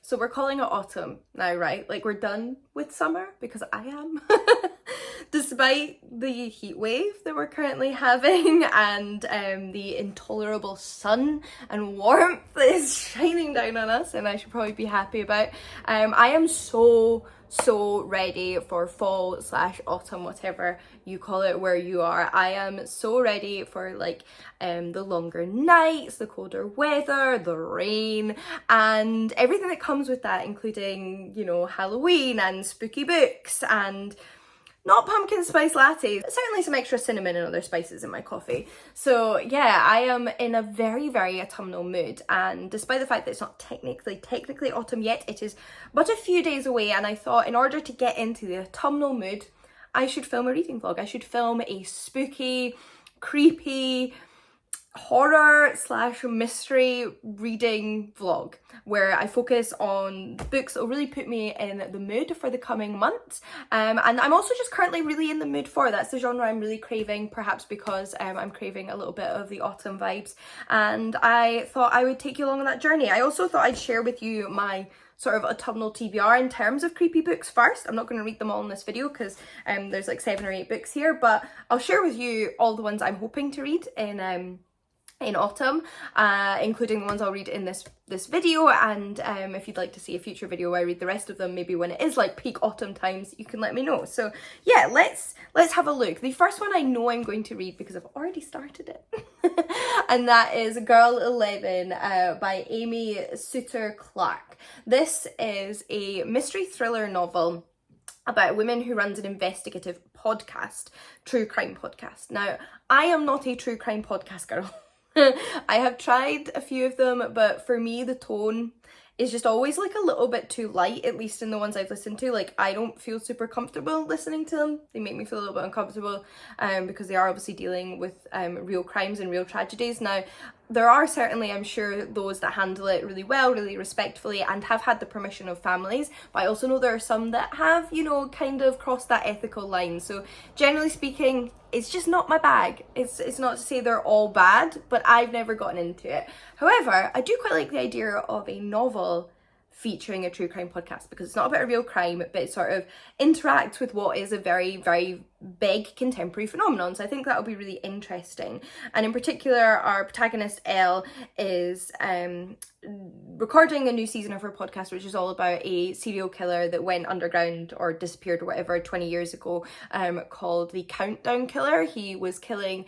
So we're calling it autumn now, right? Like, we're done with summer, because I am. Despite the heat wave that we're currently having and the intolerable sun and warmth that is shining down on us, and I should probably be happy about, I am so ready for fall slash autumn, whatever you call it where you are. I am so ready for like the longer nights, the colder weather, the rain, and everything that comes with that, including, you know, Halloween and spooky books and not pumpkin spice lattes, but certainly some extra cinnamon and other spices in my coffee. So yeah, I am in a very autumnal mood, and despite the fact that it's not technically autumn yet, it is but a few days away, and I thought in order to get into the autumnal mood, I should film a reading vlog. I should film a spooky, creepy, horror slash mystery reading vlog where I focus on books that will really put me in the mood for the coming months, and I'm also just currently really in the mood for. That's the genre I'm really craving, perhaps because I'm craving a little bit of the autumn vibes, and I thought I would take you along on that journey. I also thought I'd share with you my sort of autumnal TBR in terms of creepy books first. I'm not going to read them all in this video because there's like 7 or 8 books here, but I'll share with you all the ones I'm hoping to read in autumn, including the ones I'll read in this video, and if you'd like to see a future video where I read the rest of them, maybe when it is like peak autumn times, you can let me know. So yeah, let's have a look. The first one I know I'm going to read because I've already started it, and that is Girl 11 by Amy Suter Clark. This is a mystery thriller novel about a woman who runs an investigative podcast, true crime podcast. Now, I am not a true crime podcast girl. I have tried a few of them, but for me the tone is just always like a little bit too light, at least in the ones I've listened to. Like, I don't feel super comfortable listening to them. They make me feel a little bit uncomfortable because they are obviously dealing with real crimes and real tragedies. Now, there are certainly, I'm sure, those that handle it really well, really respectfully, and have had the permission of families, but I also know there are some that have, you know, kind of crossed that ethical line. So generally speaking, it's just not my bag. It's not to say they're all bad, but I've never gotten into it. However, I do quite like the idea of a novel featuring a true crime podcast, because it's not about a real crime, but it sort of interacts with what is a very big contemporary phenomenon. So I think that'll be really interesting. And in particular, our protagonist Elle is recording a new season of her podcast, which is all about a serial killer that went underground or disappeared or whatever 20 years ago, called the Countdown Killer. He was killing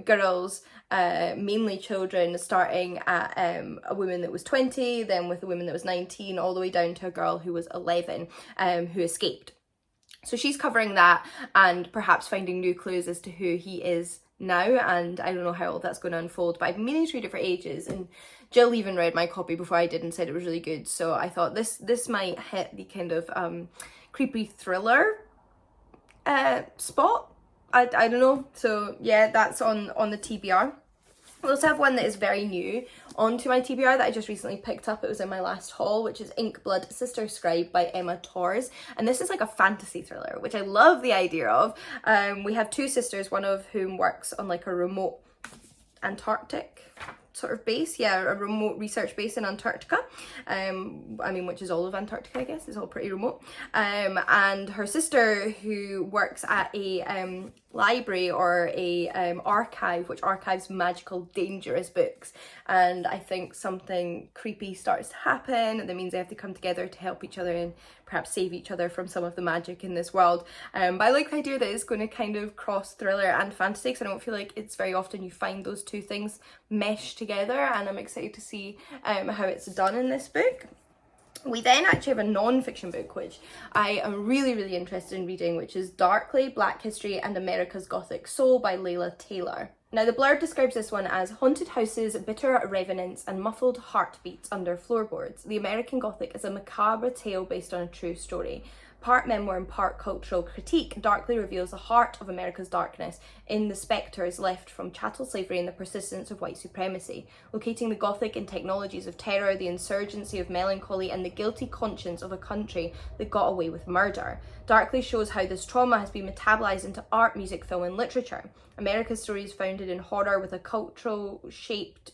girls, mainly children, starting at a woman that was 20, then with a woman that was 19, all the way down to a girl who was 11, who escaped. So she's covering that and perhaps finding new clues as to who he is now, and I don't know how all that's going to unfold, but I've been meaning to read it for ages, and Jill even read my copy before I did and said it was really good. So I thought this might hit the kind of creepy thriller spot. I don't know. So yeah, that's on the TBR. I also have one that is very new onto my TBR that I just recently picked up. It was in my last haul, which is Inkblood Sister Scribe by Emma Torres. And this is like a fantasy thriller, which I love the idea of. We have 2 sisters, one of whom works on like a remote Antarctic sort of base, a remote research base in Antarctica, I mean, which is all of Antarctica, I guess. It's all pretty remote, and her sister, who works at a library or a archive, which archives magical, dangerous books, and I think something creepy starts to happen, and that means they have to come together to help each other and perhaps save each other from some of the magic in this world. But I like the idea that it's going to kind of cross thriller and fantasy, because I don't feel like it's very often you find those two things meshed together, and I'm excited to see how it's done in this book. We then actually have a non-fiction book which I am really interested in reading, which is Darkly, Black History and America's Gothic Soul by Layla Taylor. Now, the blurb describes this one as haunted houses, bitter revenants and muffled heartbeats under floorboards. The American Gothic is a macabre tale based on a true story. Part memoir and part cultural critique, darkly reveals the heart of America's darkness in the spectres left from chattel slavery and the persistence of white supremacy, locating the Gothic and technologies of terror, the insurgency of melancholy, and the guilty conscience of a country that got away with murder. Darkly shows how this trauma has been metabolized into art, music, film, and literature. America's story is founded in horror with a culture shaped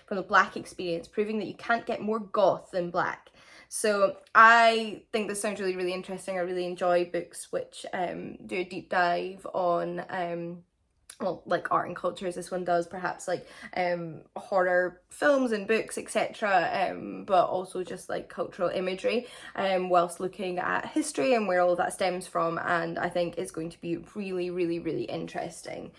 from the Black experience, proving that you can't get more goth than Black. So I think this sounds really, really interesting. I really enjoy books which do a deep dive on well, like art and culture, as this one does, perhaps like horror films and books, etc., but also just like cultural imagery, whilst looking at history and where all of that stems from, and I think it's going to be really, really, really interesting.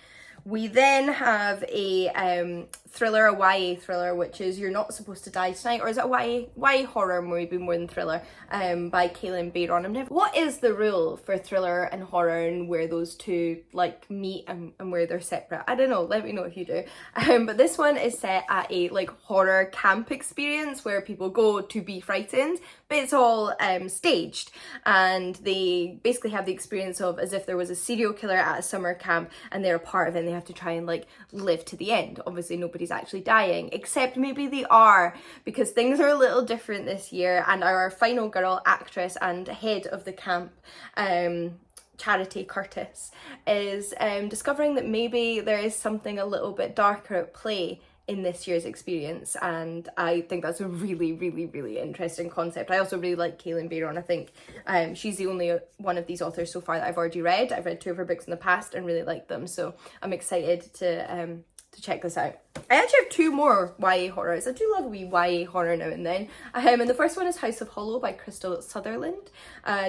We then have a thriller, a YA thriller, which is You're Not Supposed to Die Tonight, or is it a YA horror, maybe more than thriller, by Kaylin Bayron. What is the rule for thriller and horror and where those two like meet and where they're separate? I don't know, let me know if you do. But this one is set at a like horror camp experience where people go to be frightened, but it's all staged, and they basically have the experience of as if there was a serial killer at a summer camp and they're a part of it, and they have to try and like live to the end. Obviously nobody's actually dying, except maybe they are, because things are a little different this year, and our final girl, actress and head of the camp, Charity Curtis, is discovering that maybe there is something a little bit darker at play in this year's experience, and I think that's a really, really, really interesting concept. I also really like Kaylin Bayron. I think she's the only one of these authors so far that I've already read. I've read 2 of her books in the past and really liked them, so I'm excited to check this out. I actually have 2 more YA horrors. I do love a wee YA horror now and then. And the first one is House of Hollow by Crystal Sutherland.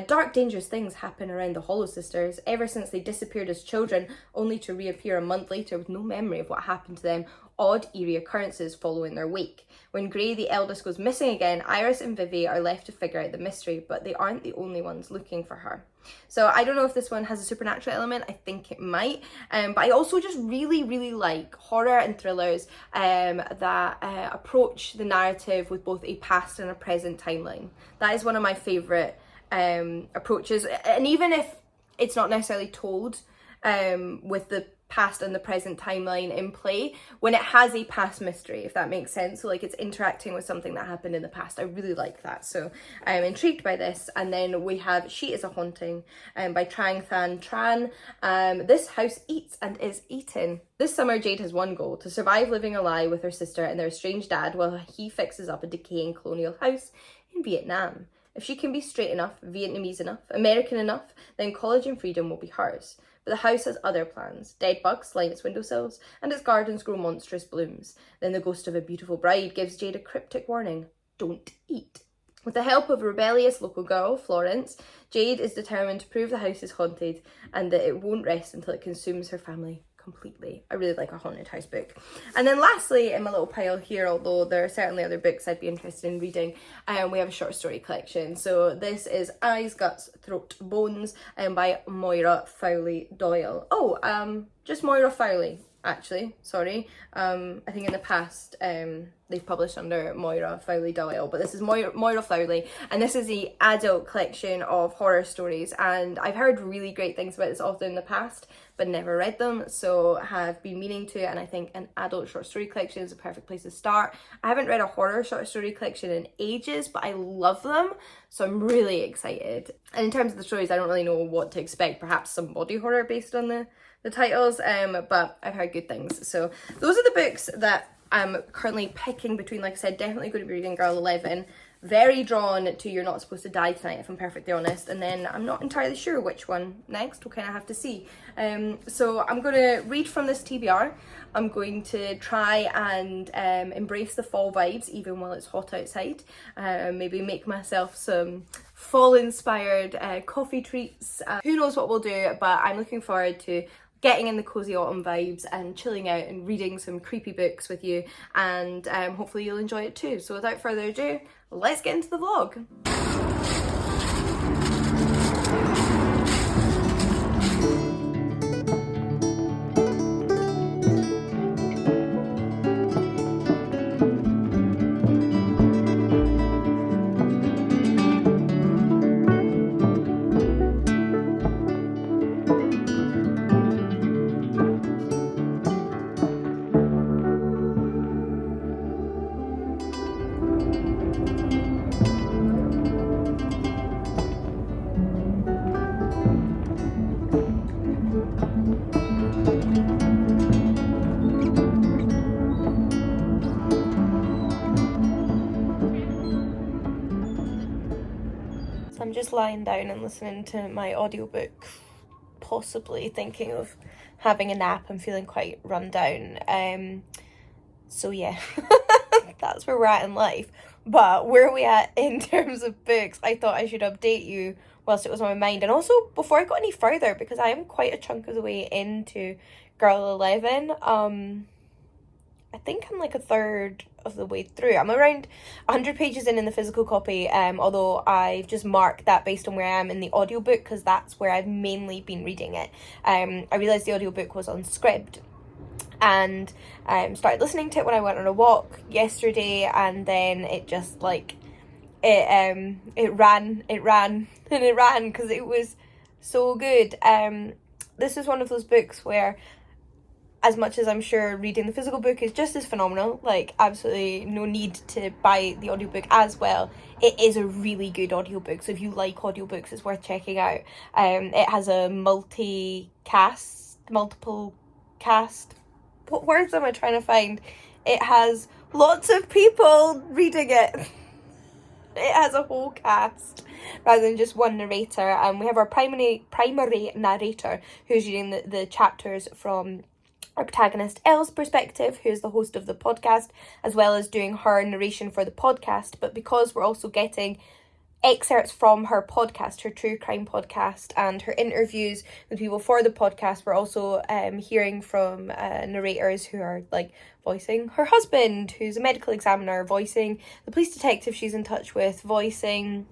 Dark, dangerous things happen around the Hollow sisters ever since they disappeared as children, only to reappear a month later with no memory of what happened to them. Odd, eerie occurrences follow in their wake. When Gray, the eldest, goes missing again, Iris and Vivi are left to figure out the mystery, but they aren't the only ones looking for her. So I don't know if this one has a supernatural element. I think it might, but I also just really, really like horror and thrillers that approach the narrative with both a past and a present timeline. That is one of my favourite approaches, and even if it's not necessarily told with the past and the present timeline in play, when it has a past mystery, if that makes sense, so like it's interacting with something that happened in the past. I really like that, so I'm intrigued by this. And then we have She Is a Haunting by Trang Than Tran. This house eats and is eaten. This summer, Jade has one goal: to survive living a lie with her sister and their estranged dad while he fixes up a decaying colonial house in Vietnam. If she can be straight enough, Vietnamese enough, American enough, then college and freedom will be hers. But the house has other plans. Dead bugs line its windowsills, and its gardens grow monstrous blooms. Then the ghost of a beautiful bride gives Jade a cryptic warning: don't eat. With the help of a rebellious local girl, Florence, Jade is determined to prove the house is haunted and that it won't rest until it consumes her family completely. I really like a haunted house book. And then lastly, in my little pile here, although there are certainly other books I'd be interested in reading, we have a short story collection. So this is Eyes, Guts, Throat, Bones by Moira Fowley Doyle. Just Moira Fowley, actually, sorry. I think in the past they've published under Moira Fowley Doyle, but this is Moira Fowley, and this is the adult collection of horror stories, and I've heard really great things about this author in the past, but never read them, so have been meaning to, and I think an adult short story collection is a perfect place to start. I haven't read a horror short story collection in ages, but I love them, so I'm really excited. And in terms of the stories, I don't really know what to expect, perhaps some body horror based on the titles, but I've heard good things. So those are the books that I'm currently picking between. Like I said, definitely going to be reading Girl 11. Very drawn to You're Not Supposed to Die Tonight, if I'm perfectly honest, and then I'm not entirely sure which one next. We'll kind of have to see. So I'm going to read from this TBR. I'm going to try and embrace the fall vibes even while it's hot outside. Maybe make myself some fall inspired coffee treats. Who knows what we'll do, but I'm looking forward to getting in the cozy autumn vibes and chilling out and reading some creepy books with you, and hopefully you'll enjoy it too. So without further ado, let's get into the vlog. I'm just lying down and listening to my audiobook, possibly thinking of having a nap. I'm feeling quite run down. So yeah, that's where we're at in life. But where are we at in terms of books? I thought I should update you whilst it was on my mind. And also, before I got any further, because I am quite a chunk of the way into Girl 11, I think I'm like a third of the way through. I'm around 100 pages in the physical copy, although I've just marked that based on where I am in the audiobook, because that's where I've mainly been reading it. I realised the audiobook was on Scribd, and started listening to it when I went on a walk yesterday, and then it just like it ran because it was so good. This is one of those books where, as much as I'm sure reading the physical book is just as phenomenal, like absolutely no need to buy the audiobook as well, it is a really good audiobook. So if you like audiobooks, it's worth checking out. It has a multiple cast. What words am I trying to find? It has lots of people reading it. It has a whole cast rather than just one narrator. And we have our primary narrator who's reading the chapters from our protagonist Elle's perspective, who's the host of the podcast, as well as doing her narration for the podcast. But because we're also getting excerpts from her podcast, her true crime podcast, and her interviews with people for the podcast, we're also hearing from narrators who are like voicing her husband, who's a medical examiner, voicing the police detective she's in touch with, voicing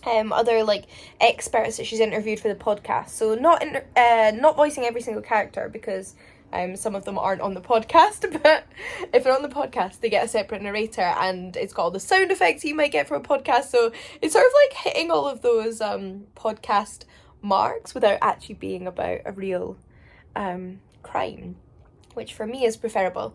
other like experts that she's interviewed for the podcast. So not voicing every single character, because some of them aren't on the podcast, but if they're on the podcast, they get a separate narrator, and it's got all the sound effects you might get from a podcast. So it's sort of like hitting all of those podcast marks without actually being about a real crime, which for me is preferable.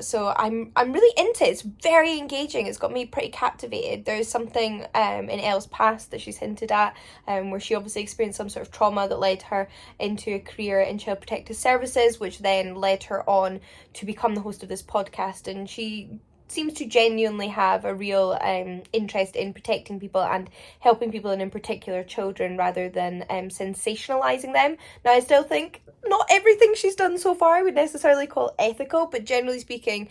So I'm really into it. It's very engaging. It's got me pretty captivated. There's something in Elle's past that she's hinted at, where she obviously experienced some sort of trauma that led her into a career in Child Protective Services, which then led her on to become the host of this podcast. And she seems to genuinely have a real interest in protecting people and helping people, and in particular children, rather than sensationalizing them. Now, I still think not everything she's done so far I would necessarily call ethical, but generally speaking,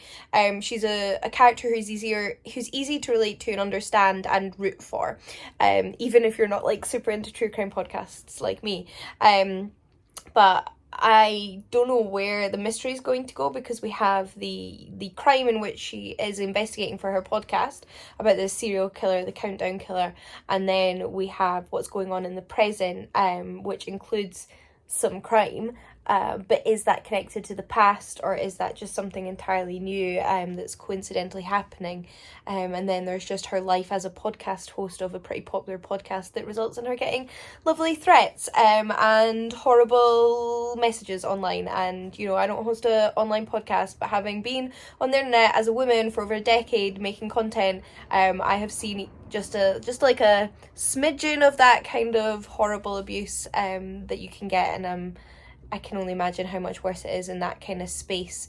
she's a character who's easy to relate to and understand and root for, even if you're not like super into true crime podcasts like me. But I don't know where the mystery is going to go, because we have the crime in which she is investigating for her podcast about the serial killer, the countdown killer, and then we have what's going on in the present, which includes some crime. But is that connected to the past, or is that just something entirely new that's coincidentally happening? And then there's just her life as a podcast host of a pretty popular podcast that results in her getting lovely threats and horrible messages online. And, you know, I don't host an online podcast, but having been on the internet as a woman for over a decade making content, I have seen just like a smidgen of that kind of horrible abuse that you can get, and I can only imagine how much worse it is in that kind of space.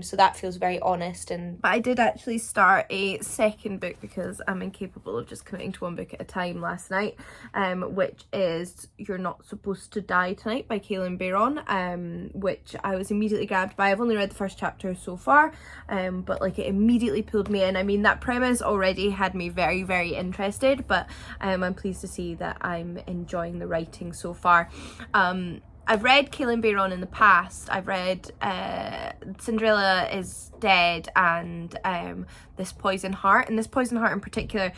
So that feels very honest. But I did actually start a second book, because I'm incapable of just committing to one book at a time, last night, which is You're Not Supposed to Die Tonight by Kaylin Bayron, which I was immediately grabbed by. I've only read the first chapter so far, but like it immediately pulled me in. I mean, that premise already had me very, very interested, but I'm pleased to see that I'm enjoying the writing so far. I've read Kaylin Bayron in the past. I've read Cinderella is Dead and This Poison Heart. And This Poison Heart in particular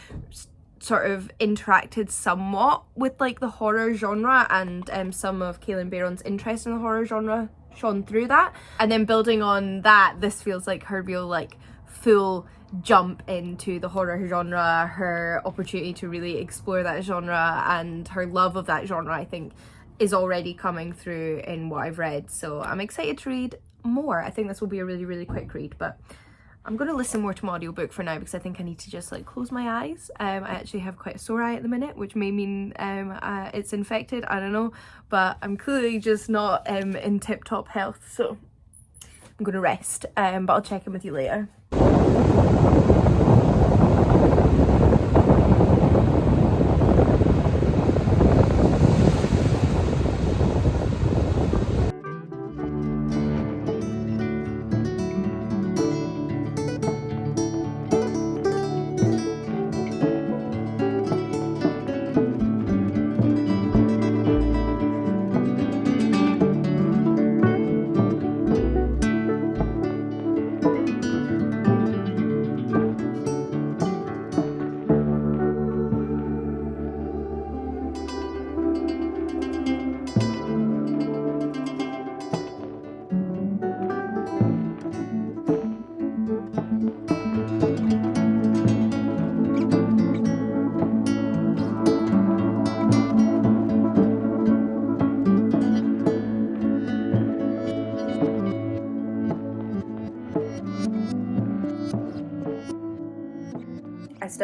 sort of interacted somewhat with like the horror genre, and some of Kaylin Bayron's interest in the horror genre shone through that. And then building on that, this feels like her real like full jump into the horror genre, her opportunity to really explore that genre, and her love of that genre, I think, is already coming through in what I've read. So I'm excited to read more. I think this will be a really, really quick read, but I'm going to listen more to my audiobook for now, because I think I need to just like close my eyes. I actually have quite a sore eye at the minute, which may mean it's infected, I don't know, but I'm clearly just not in tip-top health, so I'm going to rest, but I'll check in with you later.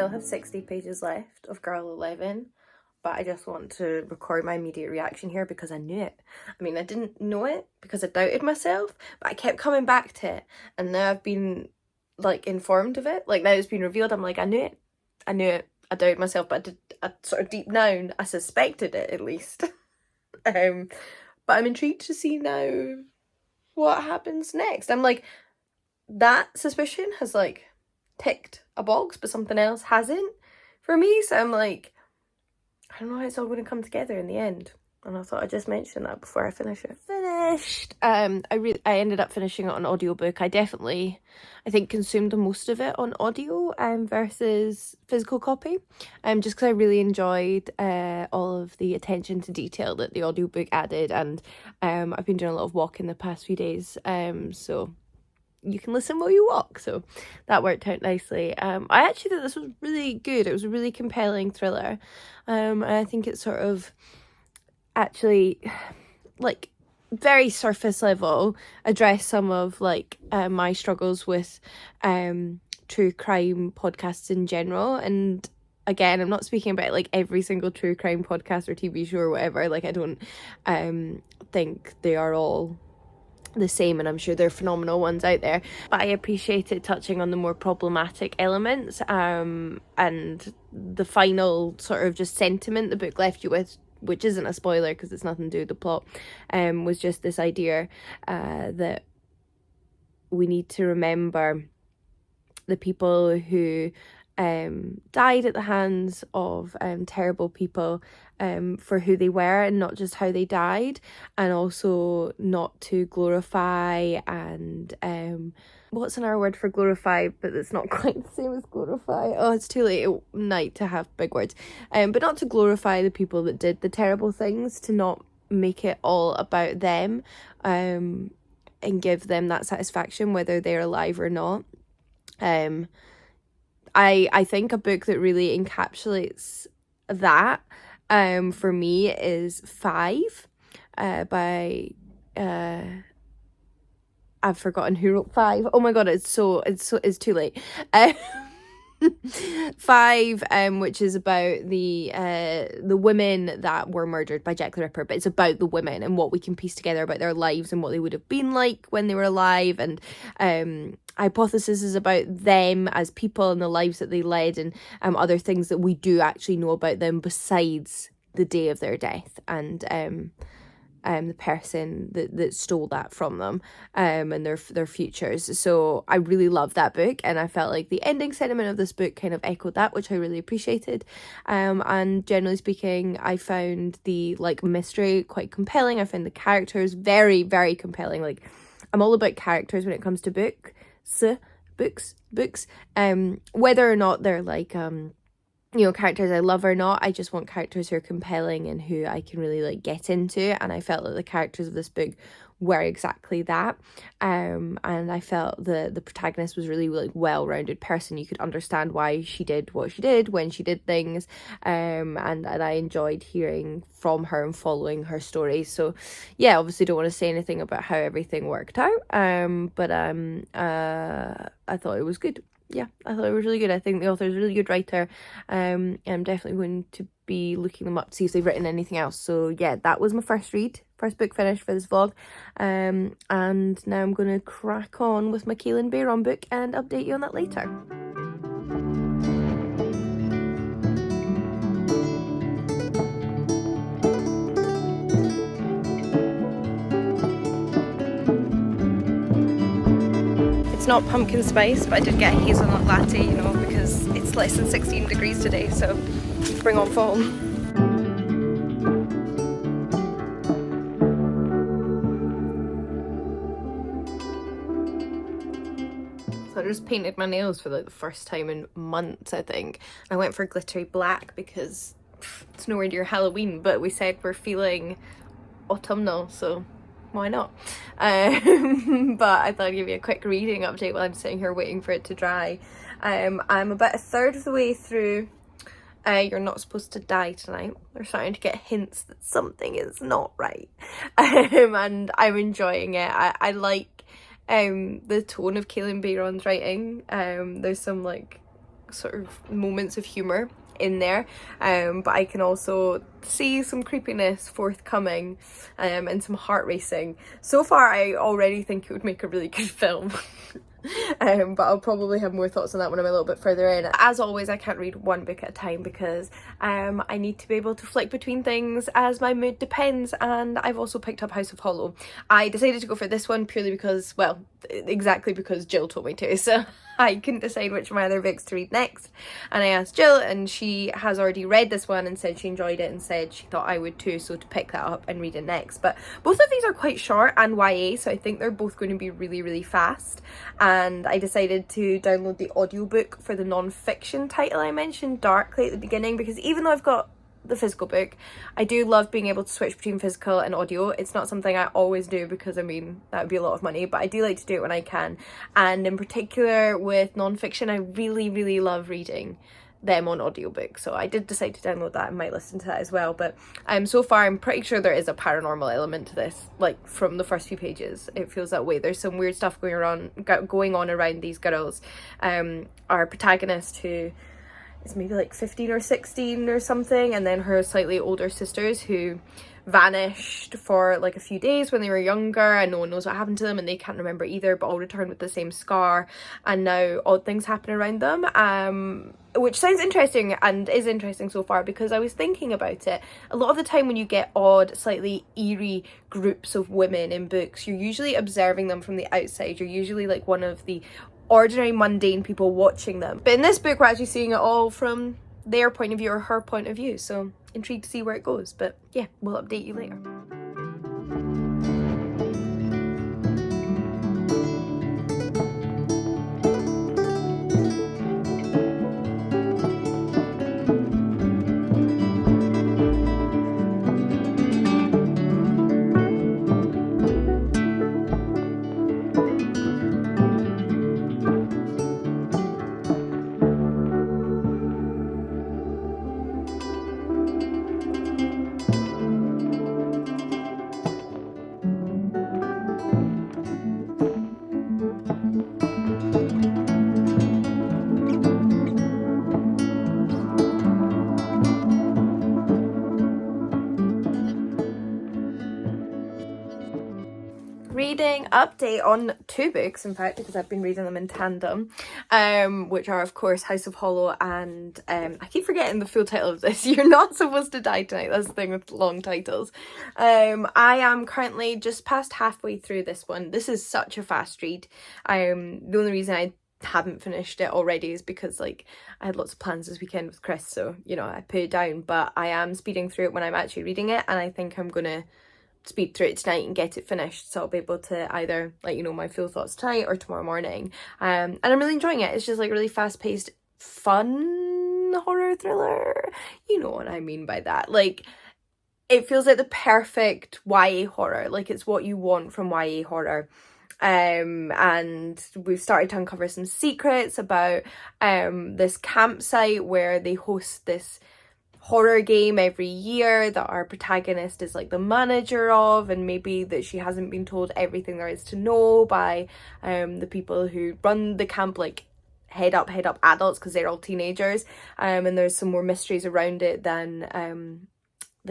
still have 60 pages left of Girl 11, but I just want to record my immediate reaction here because I knew it. I mean, I didn't know it because I doubted myself, but I kept coming back to it, and now I've been like informed of it. Like now it's been revealed, I'm like, I knew it. I knew it. I doubted myself, but I sort of deep down, I suspected it at least. But I'm intrigued to see now what happens next. I'm like, that suspicion has like ticked a box, but something else hasn't for me. So I'm like, I don't know how it's all going to come together in the end. And I thought I'd just mention that before I finish it. Finished. I ended up finishing it on audiobook. I think consumed the most of it on audio versus physical copy. Just because I really enjoyed all of the attention to detail that the audiobook added, and I've been doing a lot of walking the past few days. So you can listen while you walk, so that worked out nicely. I actually thought this was really good. It was a really compelling thriller, and I think it sort of actually, like, very surface level address some of like my struggles with true crime podcasts in general. And again, I'm not speaking about like every single true crime podcast or TV show or whatever. Like, I don't think they are all the same, and I'm sure there are phenomenal ones out there, but I appreciate it touching on the more problematic elements, and the final sort of just sentiment the book left you with, which isn't a spoiler because it's nothing to do with the plot, was just this idea that we need to remember the people who died at the hands of terrible people for who they were and not just how they died, and also not to glorify and what's another word for glorify, but it's not quite the same as glorify. Oh, it's too late at night to have big words. But not to glorify the people that did the terrible things, to not make it all about them, and give them that satisfaction whether they're alive or not. I think a book that really encapsulates that for me is 5 by I've forgotten who wrote 5. Oh my god, it's too late. 5, which is about the women that were murdered by Jack the Ripper, but it's about the women and what we can piece together about their lives and what they would have been like when they were alive, and hypothesis is about them as people and the lives that they led, and other things that we do actually know about them besides the day of their death, and the person that stole that from them, and their futures. So I really loved that book, and I felt like the ending sentiment of this book kind of echoed that, which I really appreciated. And generally speaking, I found the like mystery quite compelling. I found the characters very, very compelling. Like, I'm all about characters when it comes to books, whether or not they're like characters I love or not. I just want characters who are compelling and who I can really like get into, and I felt that the characters of this book were exactly that. And I felt the protagonist was really like well-rounded person. You could understand why she did what she did when she did things, and I enjoyed hearing from her and following her story. So yeah, obviously don't want to say anything about how everything worked out, but I thought it was good. Yeah, I thought it was really good. I think the author is a really good writer. I'm definitely going to be looking them up to see if they've written anything else. So yeah, that was my first book finished for this vlog. And now I'm going to crack on with my Kaylin Bayron book and update you on that later. It's not pumpkin spice, but I did get a hazelnut latte, because it's less than 16 degrees today, so bring on fall. So I just painted my nails for like the first time in months, I think. I went for glittery black because it's nowhere near Halloween, but we said we're feeling autumnal, so why not? But I thought I'd give you a quick reading update while I'm sitting here waiting for it to dry. I'm about a third of the way through You're Not Supposed to Die Tonight. We're starting to get hints that something is not right. And I'm enjoying it. I like the tone of Kaylin Bayron's writing. There's some like sort of moments of humour in there, but I can also see some creepiness forthcoming, and some heart racing. So far I already think it would make a really good film. But I'll probably have more thoughts on that when I'm a little bit further in. As always, I can't read one book at a time because I need to be able to flick between things as my mood depends, and I've also picked up House of Hollow. I decided to go for this one purely because, well, exactly because Jill told me to, so I couldn't decide which of my other books to read next, and I asked Jill, and she has already read this one and said she enjoyed it and said she thought I would too, so to pick that up and read it next. But both of these are quite short and YA, so I think they're both going to be really, really fast, and I decided to download the audiobook for the non-fiction title I mentioned, Darkly, at the beginning, because even though I've got the physical book, I do love being able to switch between physical and audio. It's not something I always do because, I mean, that would be a lot of money, but I do like to do it when I can, and in particular with non-fiction, I really, really love reading them on audiobook, so I did decide to download that and might listen to that as well. But so far I'm pretty sure there is a paranormal element to this, like from the first few pages it feels that way. There's some weird stuff going on around these girls. Our protagonist, who is maybe like 15 or 16 or something, and then her slightly older sisters who vanished for like a few days when they were younger, and no one knows what happened to them, and they can't remember either, but all return with the same scar, and now odd things happen around them, which sounds interesting and is interesting so far, because I was thinking about it. A lot of the time when you get odd, slightly eerie groups of women in books, you're usually observing them from the outside. You're usually like one of the ordinary mundane people watching them, but in this book we're actually seeing it all from their point of view, or her point of view, so intrigued to see where it goes. But yeah, we'll update you later. Reading update on two books, in fact, because I've been reading them in tandem, which are of course House of Hollow and I keep forgetting the full title of this. You're Not Supposed to Die Tonight. That's the thing with long titles. I am currently just past halfway through this one. This is such a fast read. The only reason I haven't finished it already is because like I had lots of plans this weekend with Chris, so you know I put it down, but I am speeding through it when I'm actually reading it, and I think I'm gonna speed through it tonight and get it finished, so I'll be able to either let you know my full thoughts tonight or tomorrow morning. And I'm really enjoying it. It's just like really fast-paced, fun horror thriller. You know what I mean by that. Like, it feels like the perfect YA horror. Like, it's what you want from YA horror. And we've started to uncover some secrets about this campsite where they host this horror game every year that our protagonist is like the manager of, and maybe that she hasn't been told everything there is to know by the people who run the camp, like head up adults, because they're all teenagers, and there's some more mysteries around it than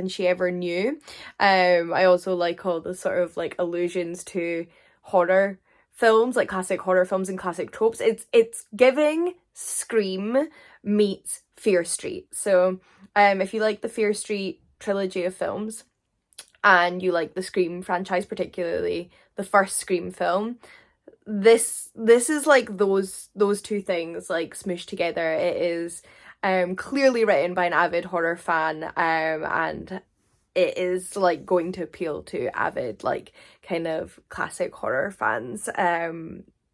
she ever knew. I also like all the sort of like allusions to horror films, like classic horror films and classic tropes. It's giving Scream meets Fear Street. So if you like the Fear Street trilogy of films and you like the Scream franchise, particularly the first Scream film, this is like those two things like smooshed together. It is clearly written by an avid horror fan, and it is like going to appeal to avid like kind of classic horror fans,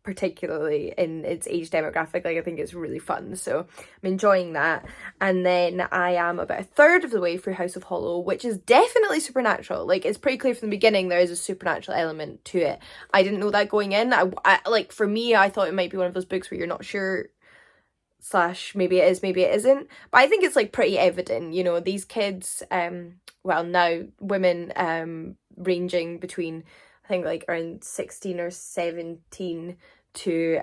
particularly in its age demographic. Like I think it's really fun, so I'm enjoying that. And then I am about a third of the way through House of Hollow, which is definitely supernatural. Like it's pretty clear from the beginning there is a supernatural element to it. I didn't know that going in. I like, for me, I thought it might be one of those books where you're not sure, slash maybe it is, maybe it isn't, but I think it's like pretty evident. You know, these kids, well now women, ranging between I think like around 16 or 17 to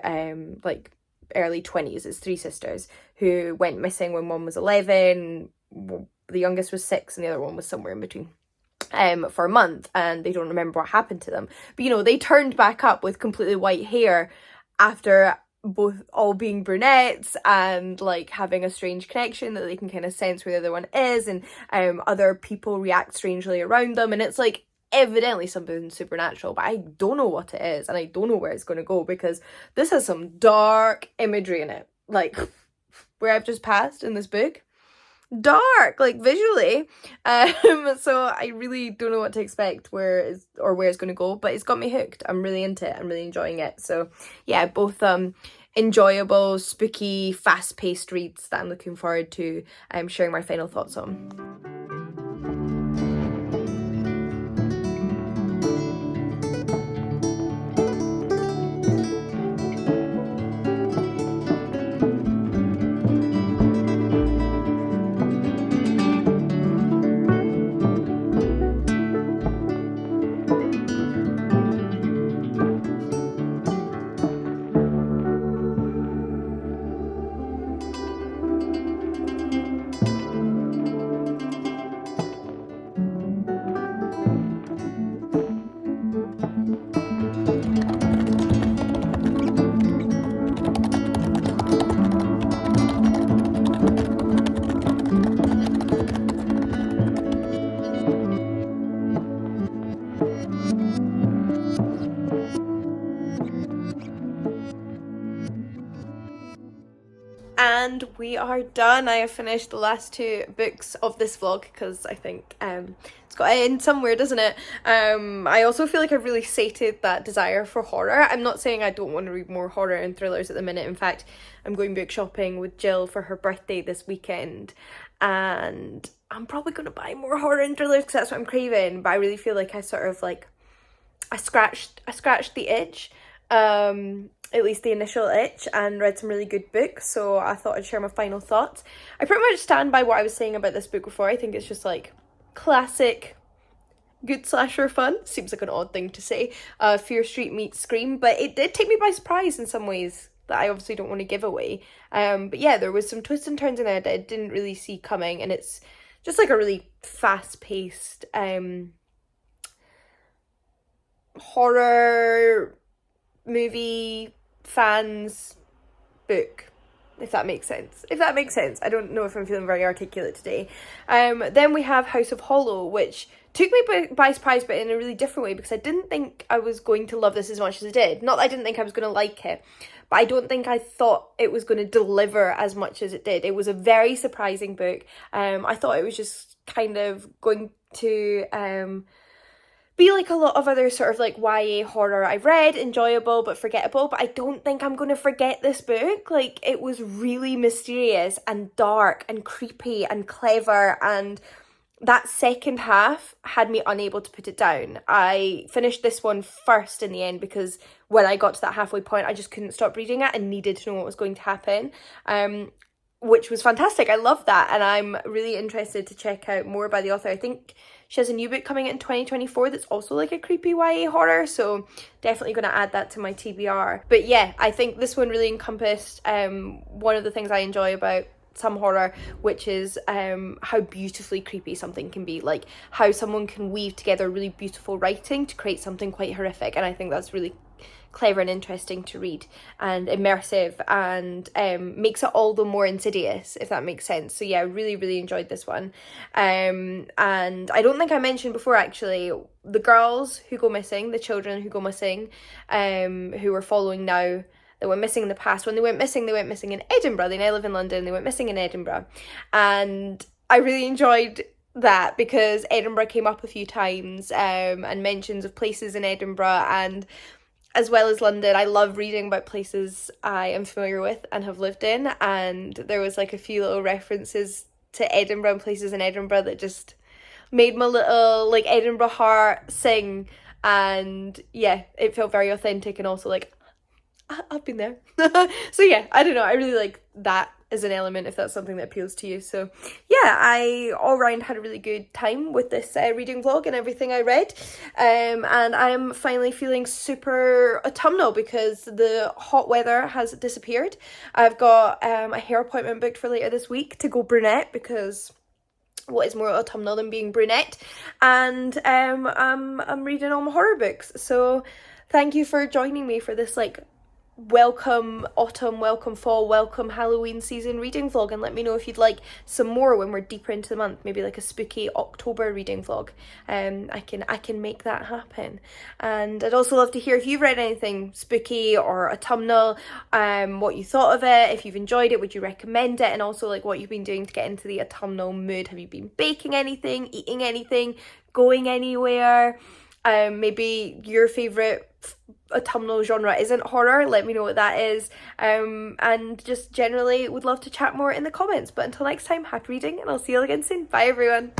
like early 20s. It's three sisters who went missing when one was 11, the youngest was 6, and the other one was somewhere in between. For a month, and they don't remember what happened to them. But, you know, they turned back up with completely white hair after both all being brunettes and like having a strange connection that they can kind of sense where the other one is, and other people react strangely around them, and it's like evidently something supernatural, but I don't know what it is, and I don't know where it's going to go, because this has some dark imagery in it, like where I've just passed in this book. Dark, like visually. So I really don't know what to expect where it's going to go, but it's got me hooked. I'm really into it. I'm really enjoying it. So yeah, both enjoyable, spooky, fast-paced reads that I'm looking forward to sharing my final thoughts on. And we are done. I have finished the last 2 books of this vlog, because I think it's got to end somewhere, doesn't it? I also feel like I've really sated that desire for horror. I'm not saying I don't want to read more horror and thrillers at the minute. In fact, I'm going book shopping with Jill for her birthday this weekend, and I'm probably going to buy more horror and thrillers because that's what I'm craving. But I really feel like I sort of like I scratched the itch, at least the initial itch, and read some really good books, so I thought I'd share my final thoughts. I pretty much stand by what I was saying about this book before. I think it's just like classic good slasher fun. Seems like an odd thing to say. Fear Street meets Scream, but it did take me by surprise in some ways that I obviously don't want to give away. But yeah, there was some twists and turns in there that I didn't really see coming, and it's just like a really fast-paced horror movie fans book, if that makes sense. I don't know if I'm feeling very articulate today. Then we have House of Hollow, which took me by surprise, but in a really different way, because I didn't think I was going to love this as much as I did. Not that I didn't think I was going to like it, but I don't think I thought it was going to deliver as much as it did. It was a very surprising book. I thought it was just kind of going to be like a lot of other sort of like YA horror I've read, enjoyable but forgettable, but I don't think I'm going to forget this book. Like, it was really mysterious and dark and creepy and clever, and that second half had me unable to put it down. I finished this one first in the end because when I got to that halfway point, I just couldn't stop reading it and needed to know what was going to happen. Which was fantastic. I love that, and I'm really interested to check out more by the author. I think she has a new book coming out in 2024 that's also like a creepy YA horror, so definitely going to add that to my TBR. But yeah, I think this one really encompassed one of the things I enjoy about some horror, which is how beautifully creepy something can be, like how someone can weave together really beautiful writing to create something quite horrific, and I think that's really clever and interesting to read and immersive, and makes it all the more insidious, if that makes sense. So yeah, I really enjoyed this one. And I don't think I mentioned before, actually, the girls who go missing, the children who go missing, who we're following now, that went missing in the past. When they went missing in Edinburgh. They now live in London. They went missing in Edinburgh, and I really enjoyed that because Edinburgh came up a few times, and mentions of places in Edinburgh, and as well as London. I love reading about places I am familiar with and have lived in, and there was like a few little references to Edinburgh and places in Edinburgh that just made my little like Edinburgh heart sing, and yeah, it felt very authentic, and also like I've been there. So yeah, I don't know, I really like that is an element if that's something that appeals to you. So yeah, I all round had a really good time with this reading vlog and everything I read, and I'm finally feeling super autumnal because the hot weather has disappeared. I've got a hair appointment booked for later this week to go brunette, because what is more autumnal than being brunette? And I'm reading all my horror books. So thank you for joining me for this like welcome autumn, welcome fall, welcome Halloween season reading vlog, and let me know if you'd like some more when we're deeper into the month, maybe like a spooky October reading vlog. I can make that happen. And I'd also love to hear if you've read anything spooky or autumnal, what you thought of it, if you've enjoyed it, would you recommend it, and also like what you've been doing to get into the autumnal mood. Have you been baking anything, eating anything, going anywhere? Maybe your favourite autumnal genre isn't horror, let me know what that is, and just generally would love to chat more in the comments. But until next time, happy reading, and I'll see you all again soon. Bye everyone.